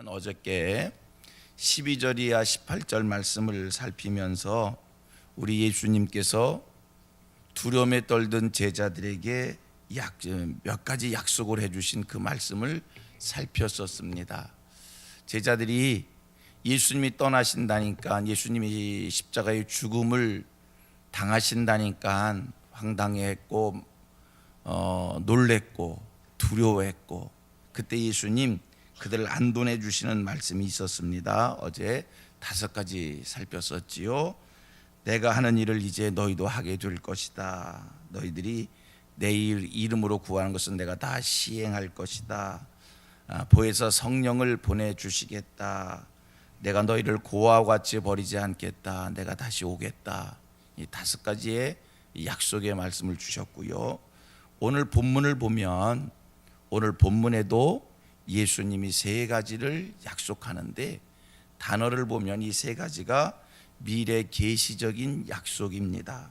우리는 어저께 12절 이하 18절 말씀을 살피면서 우리 예수님께서 두려움에 떨던 제자들에게 몇 가지 약속을 해주신 그 말씀을 살폈었습니다. 제자들이 예수님이 떠나신다니까, 예수님이 십자가의 죽음을 당하신다니까 황당해했고 놀랬고 두려워했고, 그때 예수님 그들을 안돈해 주시는 말씀이 있었습니다. 어제 5가지 살폈었지요. 내가 하는 일을 이제 너희도 하게 될 것이다. 너희들이 내 이름으로 구하는 것은 내가 다 시행할 것이다. 보혜사 성령을 보내주시겠다. 내가 너희를 고아와 같이 버리지 않겠다. 내가 다시 오겠다. 이 5가지의 약속의 말씀을 주셨고요. 오늘 본문을 보면 오늘 본문에도 예수님이 3가지를 약속하는데, 단어를 보면 이 3가지가 미래 계시적인 약속입니다.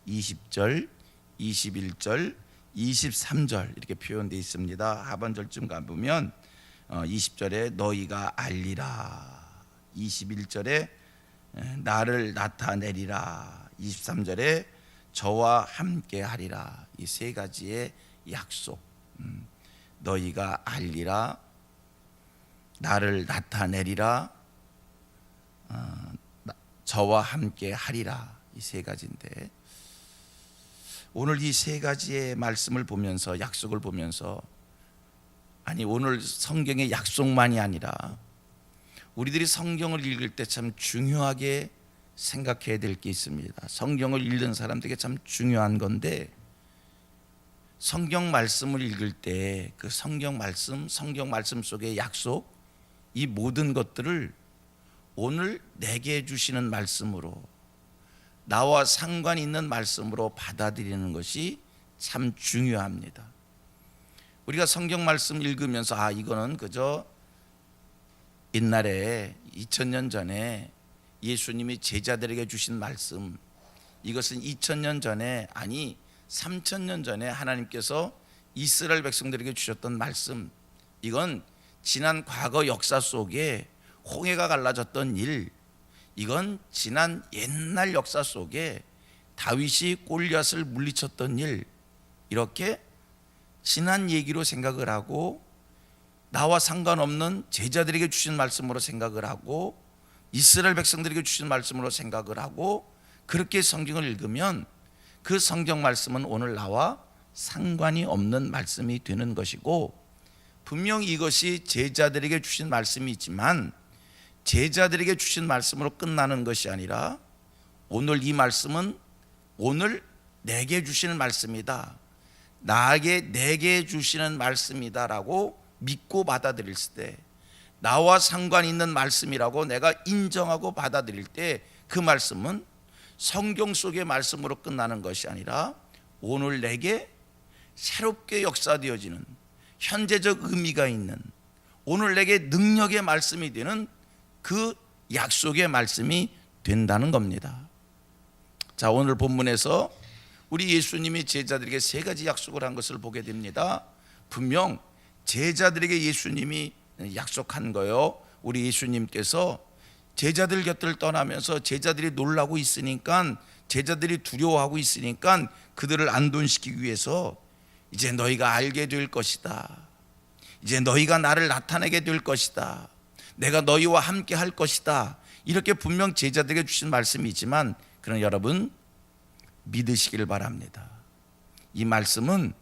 20절, 21절, 23절 이렇게 표현되어 있습니다. 하반절쯤 가보면 20절에 너희가 알리라, 21절에 나를 나타내리라, 23절에 저와 함께 하리라. 이 3가지의 약속, 너희가 알리라, 나를 나타내리라, 저와 함께 하리라. 이 3가지인데, 오늘 이 3가지의 말씀을 보면서, 약속을 보면서, 아니 오늘 성경의 약속만이 아니라 우리들이 성경을 읽을 때 참 중요하게 생각해야 될 게 있습니다. 성경을 읽는 사람들에게 참 중요한 건데, 성경 말씀을 읽을 때 그 성경 말씀 속의 약속, 이 모든 것들을 오늘 내게 주시는 말씀으로, 나와 상관이 있는 말씀으로 받아들이는 것이 참 중요합니다. 우리가 성경 말씀 읽으면서 이거는 그저 옛날에 2000년 전에 예수님이 제자들에게 주신 말씀, 이것은 2000년 전에, 아니 3000년 전에 하나님께서 이스라엘 백성들에게 주셨던 말씀, 이건 지난 과거 역사 속에 홍해가 갈라졌던 일, 이건 지난 옛날 역사 속에 다윗이 골리앗을 물리쳤던 일, 이렇게 지난 얘기로 생각을 하고, 나와 상관없는 제자들에게 주신 말씀으로 생각을 하고, 이스라엘 백성들에게 주신 말씀으로 생각을 하고, 그렇게 성경을 읽으면 그 성경 말씀은 오늘 나와 상관이 없는 말씀이 되는 것이고, 분명히 이것이 제자들에게 주신 말씀이 있지만 제자들에게 주신 말씀으로 끝나는 것이 아니라, 오늘 이 말씀은 오늘 내게 주시는 말씀이다, 내게 주시는 말씀이다 라고 믿고 받아들일 때, 나와 상관이 있는 말씀이라고 내가 인정하고 받아들일 때, 그 말씀은 성경 속의 말씀으로 끝나는 것이 아니라 오늘 내게 새롭게 역사되어지는 현재적 의미가 있는, 오늘 내게 능력의 말씀이 되는 그 약속의 말씀이 된다는 겁니다. 자, 오늘 본문에서 우리 예수님이 제자들에게 3가지 약속을 한 것을 보게 됩니다. 분명 제자들에게 예수님이 약속한 거요. 우리 예수님께서 제자들 곁을 떠나면서 제자들이 놀라고 있으니까, 제자들이 두려워하고 있으니까 그들을 안돈시키기 위해서 이제 너희가 알게 될 것이다, 이제 너희가 나를 나타내게 될 것이다, 내가 너희와 함께 할 것이다, 이렇게 분명 제자들에게 주신 말씀이지만, 그러나 여러분 믿으시길 바랍니다. 이 말씀은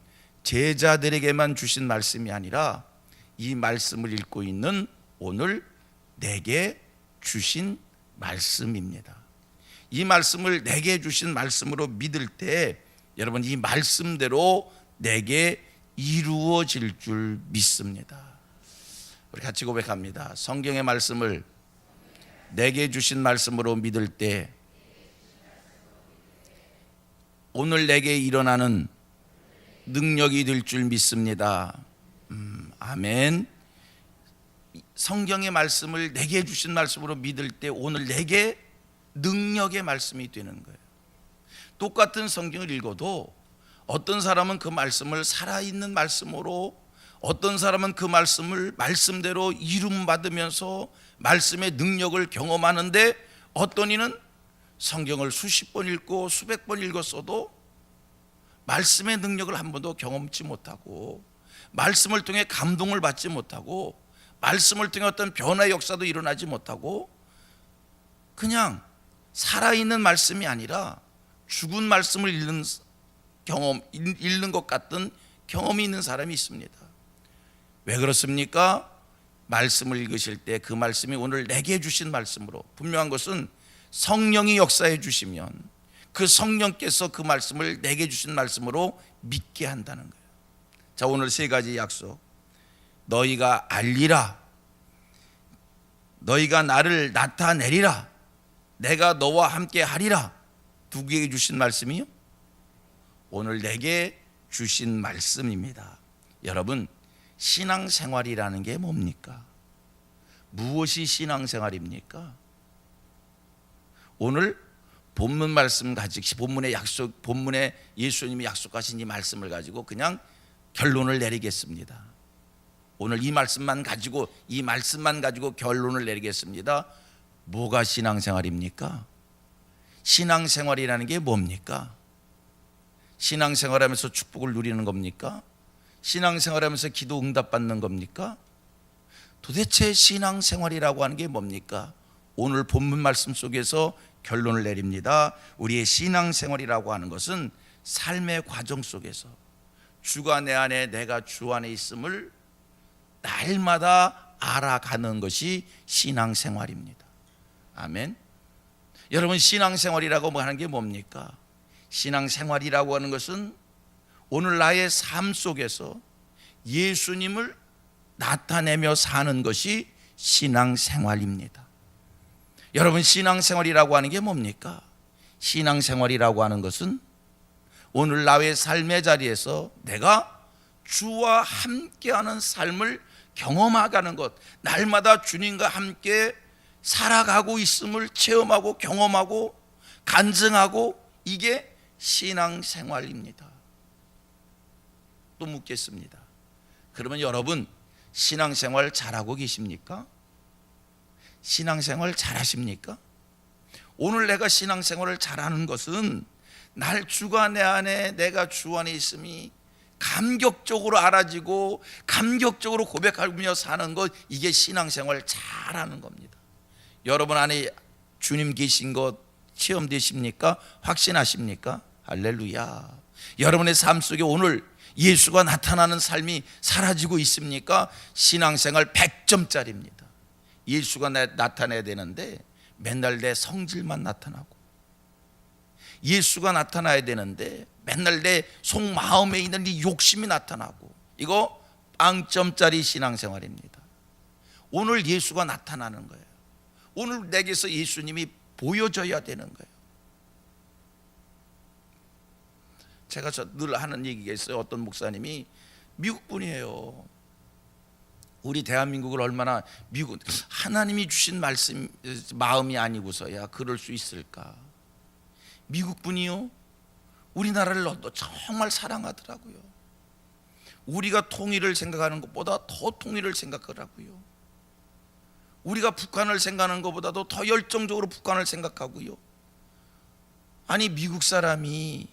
제자들에게만 주신 말씀이 아니라 이 말씀을 읽고 있는 오늘 내게 주신 말씀입니다. 이 말씀을 내게 주신 말씀으로 믿을 때, 여러분 이 말씀대로 내게 이루어질 줄 믿습니다. 우리 같이 고백합니다. 성경의 말씀을 내게 주신 말씀으로 믿을 때 오늘 내게 일어나는 능력이 될 줄 믿습니다. 아멘. 성경의 말씀을 내게 주신 말씀으로 믿을 때 오늘 내게 능력의 말씀이 되는 거예요. 똑같은 성경을 읽어도 어떤 사람은 그 말씀을 살아있는 말씀으로, 어떤 사람은 그 말씀을 말씀대로 이름 받으면서 말씀의 능력을 경험하는데, 어떤 이는 성경을 수십 번 읽고 수백 번 읽었어도 말씀의 능력을 한 번도 경험치 못하고, 말씀을 통해 감동을 받지 못하고, 말씀을 통해 어떤 변화의 역사도 일어나지 못하고, 그냥 살아있는 말씀이 아니라 죽은 말씀을 읽는 것 같은 경험이 있는 사람이 있습니다. 왜 그렇습니까? 말씀을 읽으실 때 그 말씀이 오늘 내게 주신 말씀으로, 분명한 것은 성령이 역사해 주시면 그 성령께서 그 말씀을 내게 주신 말씀으로 믿게 한다는 거예요. 자, 오늘 세 가지 약속. 너희가 알리라, 너희가 나를 나타내리라, 내가 너와 함께 하리라. 누구에게 주신 말씀이요? 오늘 내게 주신 말씀입니다. 여러분, 신앙생활이라는 게 뭡니까? 무엇이 신앙생활입니까? 오늘 본문 말씀 가지고, 본문에 예수님이 약속하신 이 말씀을 가지고 그냥 결론을 내리겠습니다. 오늘 이 말씀만 가지고 결론을 내리겠습니다. 뭐가 신앙생활입니까? 신앙생활이라는 게 뭡니까? 신앙생활하면서 축복을 누리는 겁니까? 신앙생활하면서 기도 응답받는 겁니까? 도대체 신앙생활이라고 하는 게 뭡니까? 오늘 본문 말씀 속에서 결론을 내립니다. 우리의 신앙생활이라고 하는 것은 삶의 과정 속에서 주가 내 안에, 내가 주 안에 있음을 날마다 알아가는 것이 신앙생활입니다. 아멘. 여러분, 신앙생활이라고 하는 게 뭡니까? 신앙생활이라고 하는 것은 오늘 나의 삶 속에서 예수님을 나타내며 사는 것이 신앙생활입니다. 여러분, 신앙생활이라고 하는 게 뭡니까? 신앙생활이라고 하는 것은 오늘 나의 삶의 자리에서 내가 주와 함께하는 삶을 경험하는 것, 날마다 주님과 함께 살아가고 있음을 체험하고 경험하고 간증하고, 이게 신앙생활입니다. 또 묻겠습니다. 그러면 여러분, 신앙생활 잘하고 계십니까? 신앙생활 잘하십니까? 오늘 내가 신앙생활을 잘하는 것은 주가 내 안에, 내가 주 안에 있음이 감격적으로 알아지고 감격적으로 고백하며 사는 것, 이게 신앙생활 잘하는 겁니다. 여러분 안에 주님 계신 것 체험되십니까? 확신하십니까? 할렐루야. 여러분의 삶 속에 오늘 예수가 나타나는 삶이 사라지고 있습니까? 신앙생활 100점짜리입니다. 예수가 나타나야 되는데 맨날 내 성질만 나타나고, 예수가 나타나야 되는데 맨날 내 속마음에 있는 이 욕심이 나타나고, 이거 빵점짜리 신앙생활입니다. 오늘 예수가 나타나는 거예요. 오늘 내게서 예수님이 보여져야 되는 거예요. 제가 늘 하는 얘기가 있어요. 어떤 목사님이 미국 분이에요. 우리 대한민국을 얼마나, 미국 하나님이 주신 말씀 마음이 아니고서야 그럴 수 있을까? 미국 분이요, 우리나라를 정말 사랑하더라고요. 우리가 통일을 생각하는 것보다 더 통일을 생각하더라고요. 우리가 북한을 생각하는 것보다도 더 열정적으로 북한을 생각하고요. 아니, 미국 사람이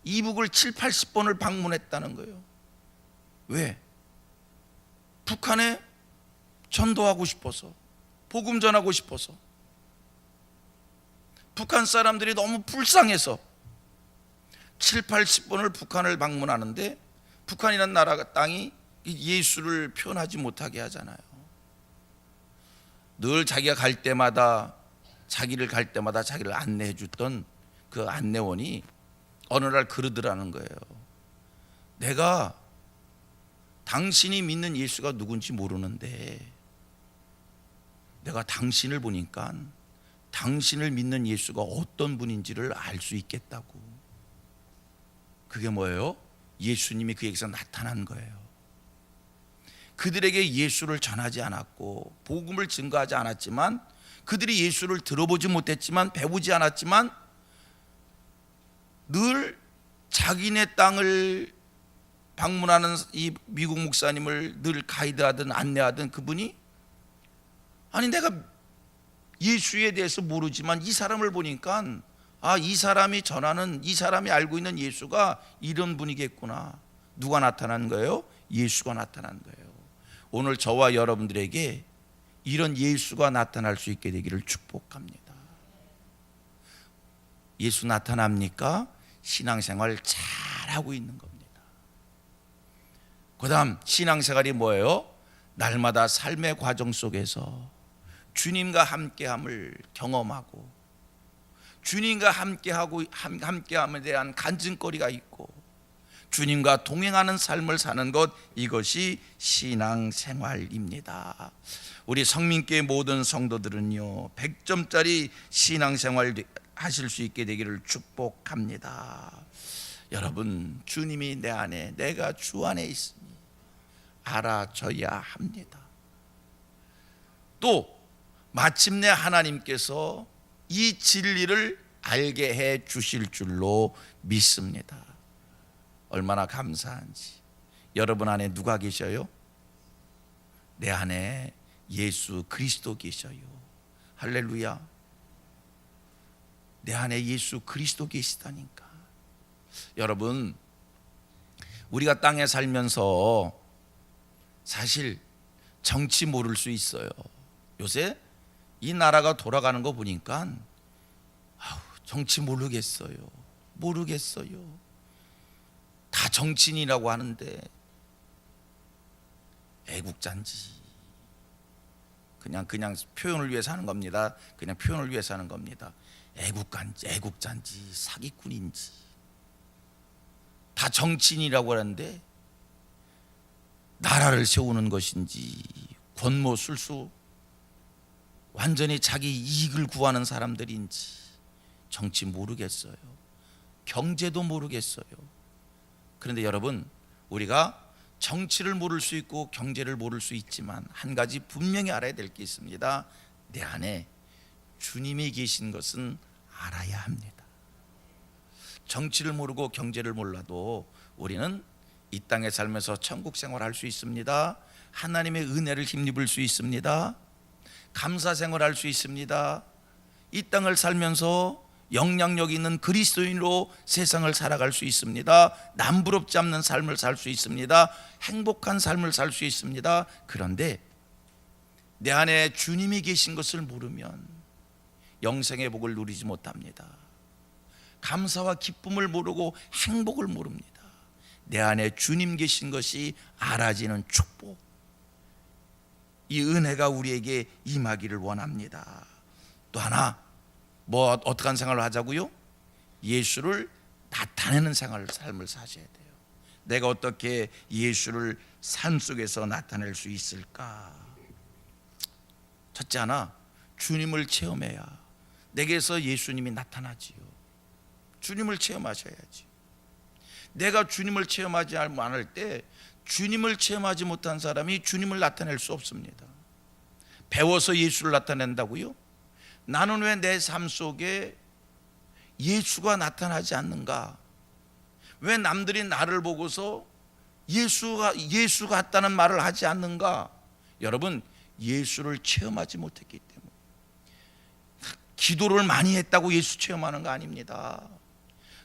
이북을 7, 80번을 방문했다는 거예요. 왜? 북한에 전도하고 싶어서, 복음 전하고 싶어서. 북한 사람들이 너무 불쌍해서 7, 80번을 북한을 방문하는데, 북한이라는 나라가, 땅이 예수를 표현하지 못하게 하잖아요. 늘 자기가 갈 때마다, 자기를 안내해 줬던 그 안내원이 어느 날 그러더라는 거예요. 내가 당신이 믿는 예수가 누군지 모르는데 내가 당신을 보니까 당신을 믿는 예수가 어떤 분인지를 알 수 있겠다고. 그게 뭐예요? 예수님이 그에게서 나타난 거예요. 그들에게 예수를 전하지 않았고 복음을 증거하지 않았지만, 그들이 예수를 들어보지 못했지만, 배우지 않았지만, 늘 자기네 땅을 방문하는 이 미국 목사님을 늘 가이드하든 안내하든 그분이, 아니 내가 예수에 대해서 모르지만 이 사람을 보니까 이 사람이 전하는, 이 사람이 알고 있는 예수가 이런 분이겠구나. 누가 나타난 거예요? 예수가 나타난 거예요. 오늘 저와 여러분들에게 이런 예수가 나타날 수 있게 되기를 축복합니다. 예수 나타납니까? 신앙생활 잘하고 있는 겁니다. 그 다음 신앙생활이 뭐예요? 날마다 삶의 과정 속에서 주님과 함께함을 경험하고 주님과 함께함에 대한 간증거리가 있고 주님과 동행하는 삶을 사는 것, 이것이 신앙생활입니다. 우리 성민교회 모든 성도들은요 100점짜리 신앙생활 하실 수 있게 되기를 축복합니다. 여러분, 주님이 내 안에, 내가 주 안에 있으니 알아줘야 합니다. 또 마침내 하나님께서 이 진리를 알게 해 주실 줄로 믿습니다. 얼마나 감사한지. 여러분 안에 누가 계셔요? 내 안에 예수 그리스도 계셔요. 할렐루야. 내 안에 예수 그리스도 계시다니까. 여러분, 우리가 땅에 살면서 사실 정치 모를 수 있어요. 요새 이 나라가 돌아가는 거 보니까 정치 모르겠어요. 다 정치인이라고 하는데 애국자인지 그냥 표현을 위해서 하는 겁니다. 그냥 표현을 위해서 하는 겁니다. 애국자인지 사기꾼인지 다 정치인이라고 하는데 나라를 세우는 것인지 권모술수 완전히 자기 이익을 구하는 사람들인지 정치 모르겠어요. 경제도 모르겠어요. 그런데 여러분, 우리가 정치를 모를 수 있고 경제를 모를 수 있지만 한 가지 분명히 알아야 될 게 있습니다. 내 안에 주님이 계신 것은 알아야 합니다. 정치를 모르고 경제를 몰라도 우리는 이 땅에 살면서 천국 생활할 수 있습니다. 하나님의 은혜를 힘입을 수 있습니다. 감사 생활할 수 있습니다. 이 땅을 살면서 영향력 있는 그리스도인으로 세상을 살아갈 수 있습니다. 남부럽지 않는 삶을 살 수 있습니다. 행복한 삶을 살 수 있습니다. 그런데 내 안에 주님이 계신 것을 모르면 영생의 복을 누리지 못합니다. 감사와 기쁨을 모르고 행복을 모릅니다. 내 안에 주님 계신 것이 알아지는 축복, 이 은혜가 우리에게 임하기를 원합니다. 또 하나, 어떻게 하는 생활을 하자고요? 예수를 나타내는 삶을 사셔야 돼요. 내가 어떻게 예수를 삶 속에서 나타낼 수 있을까? 첫째 하나, 주님을 체험해야 내게서 예수님이 나타나지요. 주님을 체험하셔야지. 내가 주님을 체험하지 않을 때 주님을 체험하지 못한 사람이 주님을 나타낼 수 없습니다. 배워서 예수를 나타낸다고요? 나는 왜 내 삶 속에 예수가 나타나지 않는가? 왜 남들이 나를 보고서 예수 같다는 말을 하지 않는가? 여러분, 예수를 체험하지 못했기 때문에. 기도를 많이 했다고 예수 체험하는 거 아닙니다.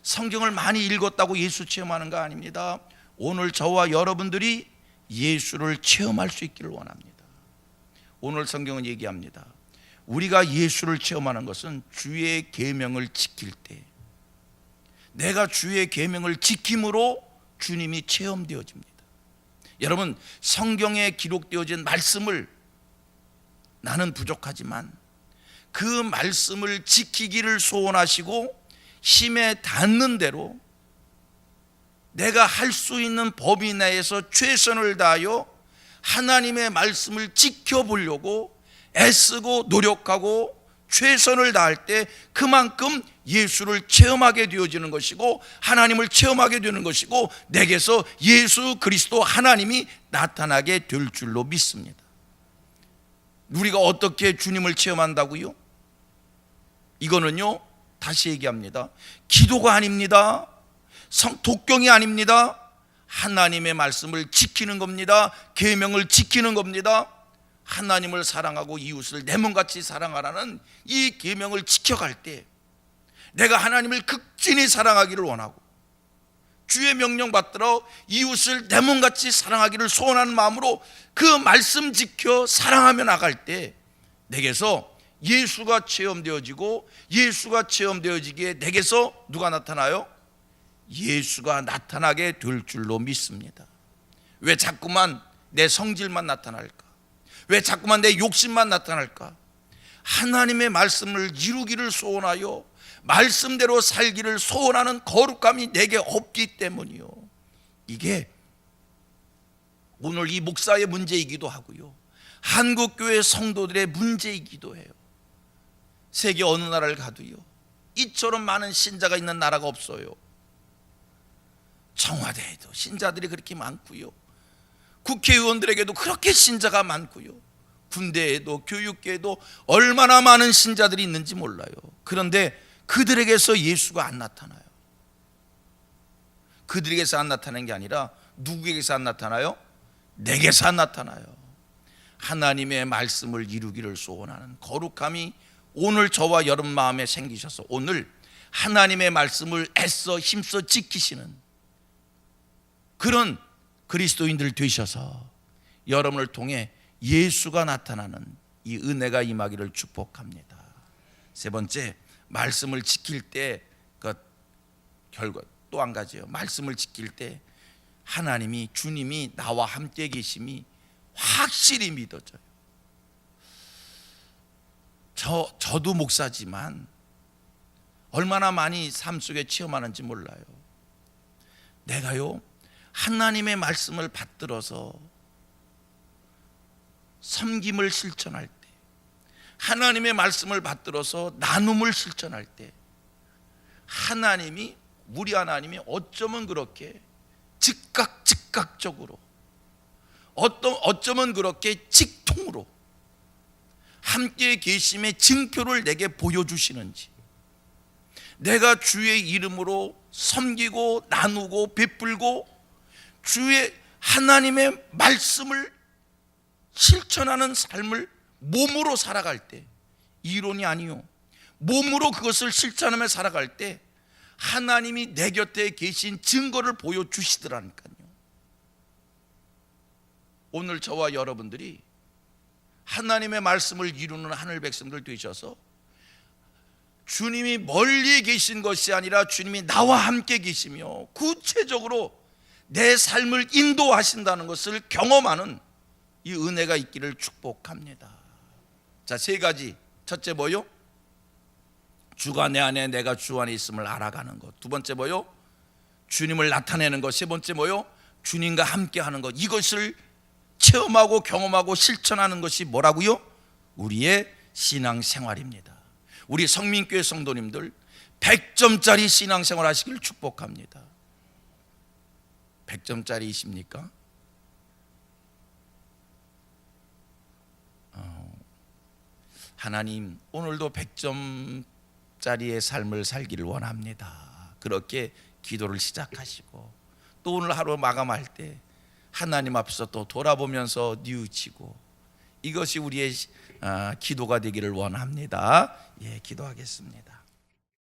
성경을 많이 읽었다고 예수 체험하는 거 아닙니다. 오늘 저와 여러분들이 예수를 체험할 수 있기를 원합니다. 오늘 성경은 얘기합니다. 우리가 예수를 체험하는 것은 주의 계명을 지킬 때, 내가 주의 계명을 지킴으로 주님이 체험되어집니다. 여러분, 성경에 기록되어진 말씀을 나는 부족하지만 그 말씀을 지키기를 소원하시고 힘에 닿는 대로 내가 할 수 있는 범위 내에서 최선을 다하여 하나님의 말씀을 지켜보려고 애쓰고 노력하고 최선을 다할 때 그만큼 예수를 체험하게 되어지는 것이고 하나님을 체험하게 되는 것이고 내게서 예수 그리스도 하나님이 나타나게 될 줄로 믿습니다. 우리가 어떻게 주님을 체험한다고요? 이거는요, 다시 얘기합니다. 기도가 아닙니다. 독경이 아닙니다. 하나님의 말씀을 지키는 겁니다. 계명을 지키는 겁니다. 하나님을 사랑하고 이웃을 내 몸같이 사랑하라는 이 계명을 지켜갈 때 내가 하나님을 극진히 사랑하기를 원하고 주의 명령 받들어 이웃을 내 몸같이 사랑하기를 소원하는 마음으로 그 말씀 지켜 사랑하며 나갈 때 내게서 예수가 체험되어지고 예수가 체험되어지기에 내게서 누가 나타나요? 예수가 나타나게 될 줄로 믿습니다. 왜 자꾸만 내 성질만 나타날까? 왜 자꾸만 내 욕심만 나타날까? 하나님의 말씀을 이루기를 소원하여 말씀대로 살기를 소원하는 거룩함이 내게 없기 때문이요. 이게 오늘 이 목사의 문제이기도 하고요, 한국교회 성도들의 문제이기도 해요. 세계 어느 나라를 가도요, 이처럼 많은 신자가 있는 나라가 없어요. 청와대에도 신자들이 그렇게 많고요, 국회의원들에게도 그렇게 신자가 많고요, 군대에도 교육계에도 얼마나 많은 신자들이 있는지 몰라요. 그런데 그들에게서 예수가 안 나타나요. 그들에게서 안 나타나는 게 아니라 누구에게서 안 나타나요? 내게서 안 나타나요. 하나님의 말씀을 이루기를 소원하는 거룩함이 오늘 저와 여러분 마음에 생기셔서 오늘 하나님의 말씀을 애써 힘써 지키시는 그런 그리스도인들 되셔서 여러분을 통해 예수가 나타나는 이 은혜가 임하기를 축복합니다. 세 번째, 말씀을 지킬 때 그 결과 또 한 가지요. 말씀을 지킬 때 하나님이, 주님이 나와 함께 계심이 확실히 믿어져요. 저도 목사지만 얼마나 많이 삶 속에 체험하는지 몰라요. 내가요, 하나님의 말씀을 받들어서 섬김을 실천할 때, 하나님의 말씀을 받들어서 나눔을 실천할 때 하나님이, 우리 하나님이 어쩌면 그렇게 즉각적으로, 어쩌면 그렇게 직통으로 함께 계심의 증표를 내게 보여주시는지, 내가 주의 이름으로 섬기고 나누고 베풀고 주의 하나님의 말씀을 실천하는 삶을 몸으로 살아갈 때, 이론이 아니요, 몸으로 그것을 실천하며 살아갈 때 하나님이 내 곁에 계신 증거를 보여주시더라니까요. 오늘 저와 여러분들이 하나님의 말씀을 이루는 하늘 백성들 되셔서 주님이 멀리 계신 것이 아니라 주님이 나와 함께 계시며 구체적으로 내 삶을 인도하신다는 것을 경험하는 이 은혜가 있기를 축복합니다. 자, 세 가지. 첫째 뭐요? 주가 내 안에, 내가 주 안에 있음을 알아가는 것. 두 번째 뭐요? 주님을 나타내는 것. 세 번째 뭐요? 주님과 함께 하는 것. 이것을 체험하고 경험하고 실천하는 것이 뭐라고요? 우리의 신앙생활입니다. 우리 성민교회 성도님들 100점짜리 신앙생활 하시길 축복합니다. 100점짜리이십니까? 하나님, 오늘도 100점짜리의 삶을 살기를 원합니다. 그렇게 기도를 시작하시고 또 오늘 하루 마감할 때 하나님 앞에서 또 돌아보면서 뉘우치고, 이것이 우리의 기도가 되기를 원합니다. 예, 기도하겠습니다.